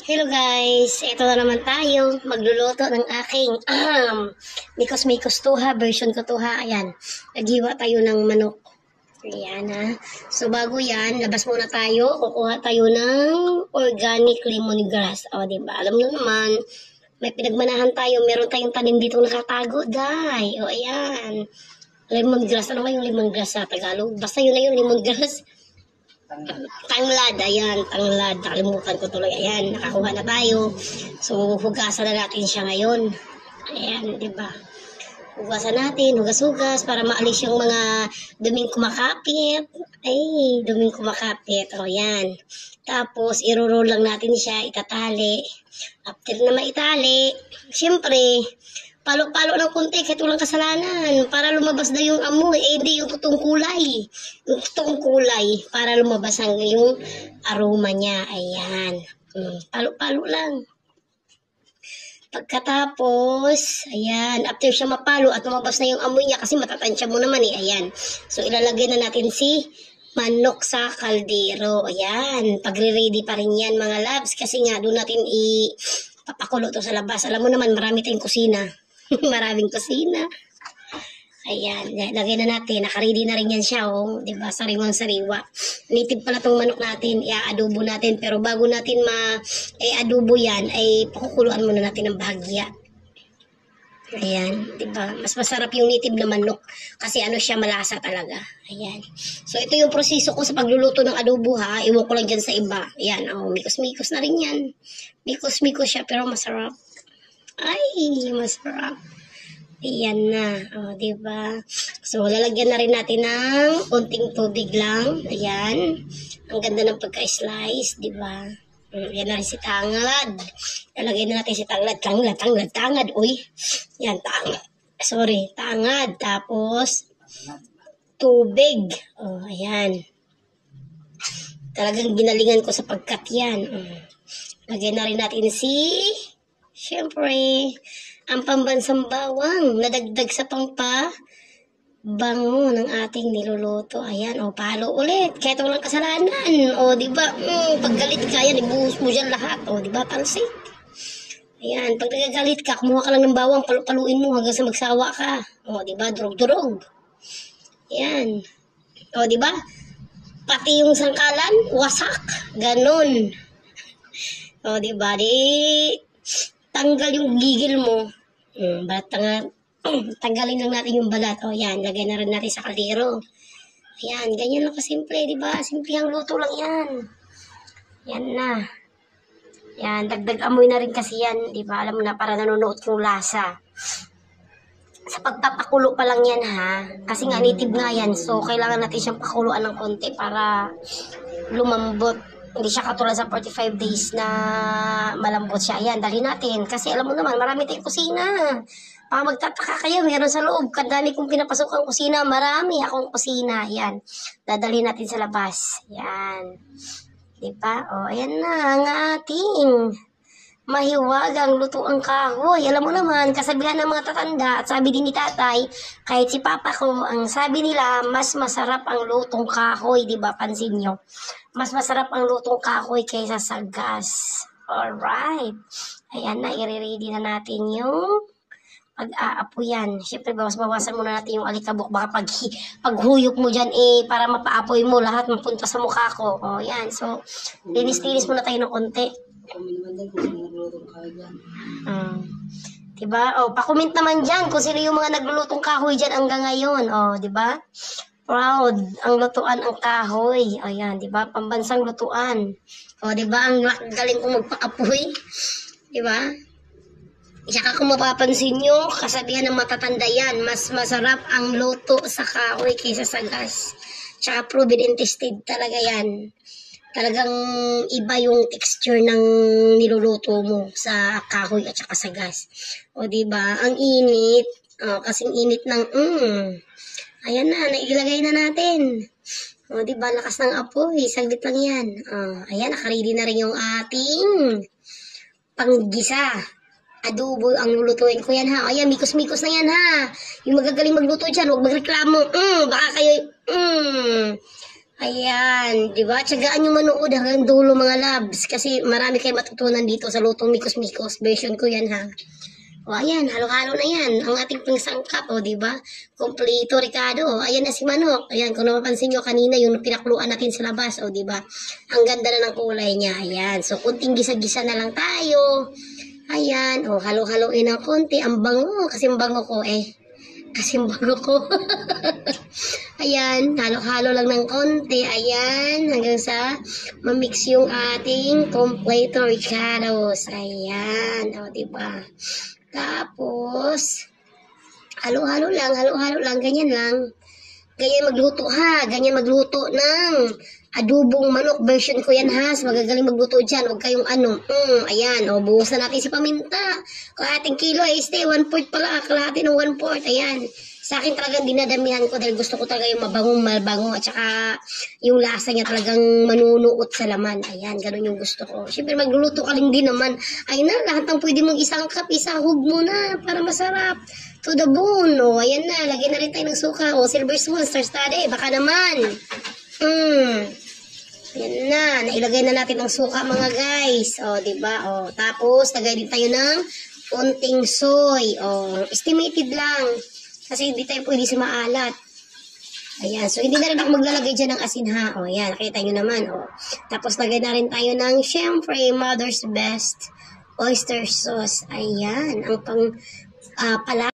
Hello guys, ito na naman tayo magluluto ng aking mikos-mikos tuha, version ko tuha. Ayan, naghiwa tayo ng manok. Ayan ha. So bago yan, labas muna tayo, kukuha tayo ng organic lemongrass. O diba, alam nyo naman, may pinagmanahan tayo, meron tayong tanim dito nakatago, day. O ayan, lemongrass. Ano ba yung lemongrass sa Tagalog? Basta yun na yung lemongrass. Tanglad, ayan, tanglad. Nakalimutan ko tuloy. Ayan, nakakuha na tayo. So, hugasan na natin siya ngayon. Ayan, di ba? Hugasan natin, hugas-hugas para maalis yung mga duming kumakapit. Ay, duming kumakapit. O, ayan. Tapos, iroroll lang natin siya, itatali. After na maitali, siyempre, palo-palo ng konti kahit walang kasalanan para lumabas na yung amoy. Hindi yung totoong kulay. Yung totoong kulay para lumabas ang yung aroma niya. Ayan. Palo-palo lang. Pagkatapos, ayan, after siya mapalo at lumabas na yung amoy niya kasi matatansya mo naman eh. Ayan. So, ilalagay na natin si manok sa kaldero. Ayan. Pagre-ready pa rin yan mga loves kasi nga doon natin papakulo to sa labas. Alam mo naman, marami tayong kusina. Maraming kusina. Ayan, lagay na natin. Nakaready na rin yan siya, oh. Diba? Sariwang-sariwa. Native pala tong manok natin. I-adobo natin. Pero bago natin adobo yan, ay pakukuluan muna natin ng bahagya. Ayan, diba? Mas masarap yung native na manok. Kasi ano siya, malasa talaga. Ayan. So, ito yung proseso ko sa pagluluto ng adobo, ha. Iwan ko lang dyan sa iba. Ayan, oh, mikos-mikos na rin yan. Mikos-mikos siya, pero masarap. Ay, masarap. Ayan na. O, diba? So, lalagyan na rin natin ng konting tubig lang. Ayan. Ang ganda ng pagka-slice, diba? Ayan na rin si tangad. Lalagyan na natin si tangad. Uy. Yan, tangad. Sorry, tangad. Tapos, tubig. O, ayan. Talagang ginalingan ko sa pagkat yan. Lagyan na rin natin siyempre, ang pambansang bawang nadagdag sa bango ng ating niluluto. Ayan, o, palo ulit. Kahit walang kasalanan. O, diba? Pag galit ka, yan, ibuhos mo dyan lahat. O, diba? Talsik. Ayan, pag nagagalit ka, kumuha ka lang ng bawang, paluin mo hanggang sa magsawa ka. O, diba? Durog-durog. Ayan. O, diba? Pati yung sangkalan, wasak. Ganon. O, diba? Tanggal yung gigil mo. Tanggalin lang natin yung balat. O, yan. Lagay na rin natin sa kaldero. Ayan. Ganyan lang kasimple, diba? Simple ang luto lang yan. Yan na. Yan. Dagdag amoy na rin kasi yan. Diba? Alam mo na, para nanonood yung lasa. Sa pagpapakulo pa lang yan, ha? Kasi nga, native nga yan. So, kailangan natin siyang pakuluan ng konti para lumambot. Hindi siya katulad sa 45 days na malambot siya. Ayan, dali natin. Kasi alam mo naman, marami tayong kusina. Baka magtataka kayo, meron sa loob. Kadami kong pinapasok ang kusina. Marami akong kusina. Ayan, dadali natin sa labas. Ayan. Diba? O, ayan na ang ating mahiwagang lutuang kahoy. Alam mo naman, kasabihan ng mga tatanda at sabi din ni tatay, kahit si papa ko, ang sabi nila, mas masarap ang lutong kahoy. Diba? Pansin nyo. Mas masarap ang lutong kahoy kaysa sa gas. Alright. Ayan na, i-ready na natin yung pag-aapo yan. Siyempre, bawasan muna natin yung alikabok. Baka paghuyok mo dyan, para mapaapoy mo, lahat mapunta sa mukha ko. O, yan. So, linis-linis muna tayo ng konti. Diba? O, pakomment naman dyan kung sino yung mga naglulutong kahoy dyan hanggang ngayon. O, diba? Proud ang lutuan ang kahoy. O yan, di ba? Pambansang lutuan. O, di ba? Ang galing kong magpaapoy. Di ba? Saka kung mapapansin nyo, kasabihan ng matatanda yan, mas masarap ang luto sa kahoy kaysa sa gas. Tsaka proven and tested talaga yan. Talagang iba yung texture ng niluluto mo sa kahoy at saka sa gas. O, di ba? Ang init. O, kasing init ng ayan na, nailagay na natin. O, diba, lakas ng apoy. Saglit lang yan. O, ayan, nakaready na rin yung ating panggisa. Adobo ang lulutuin ko yan, ha. Ayan, mikos-mikos na yan, ha. Yung magagaling magluto dyan, huwag magreklamo. Baka kayo, Ayan, di ba? Tiyagaan nyo manood hanggang dulo mga labs. Kasi marami kayo matutunan dito sa lutong mikos-mikos. Version ko yan ha. O ayan, halo-halo na yan. Ang ating pangsangkap, o di ba? Kompleto, Ricardo. Ayan na si Manok. Ayan, kung napapansin nyo kanina, yung pinakluan natin sa labas, o di ba? Ang ganda na ng kulay niya. Ayan, so kunting gisa-gisa na lang tayo. Ayan, o halo-haloin ng konti. Ang bango, kasi ang bango ko eh. Kasi ang bango ko. Ayan, halo-halo lang ng konti. Ayan, hanggang sa mamix yung ating completo Ricardos. Ayan, o diba? Tapos, halo-halo lang, ganyan lang. Ganyan magluto ha, ganyan magluto ng adobong manok. Version ko yan ha, so magagaling magluto dyan. Huwag kayong ano, ayan, o buhusan natin si paminta. Kalahating kilo ay stay, 1/4 pala, kalahati ng 1/4, ayan. Sa akin talagang dinadamihan ko dahil gusto ko talaga yung mabangong malbango at saka yung lasa niya talagang manunuot sa laman. Ayan, ganun yung gusto ko. Siyempre magluluto ka din naman. Ay na, lahat ng pwede mong isangkap, isahog mo na para masarap. To the bone, o. Ayan na, lagyan na rin tayo ng suka. O, silver spoon, star studded, baka naman. Ayan na, nailagay na natin ang suka mga guys. O, diba? O, tapos, lagay din tayo ng konting soy. O, estimated lang. Kasi hindi tayo pwede sa maalat. Ayan. So, hindi na rin ako maglalagay dyan ng asin ha. O, ayan. Nakita nyo naman. O. Tapos, lagay na rin tayo ng, syempre, Mother's Best oyster sauce. Ayan. Ang pang pala.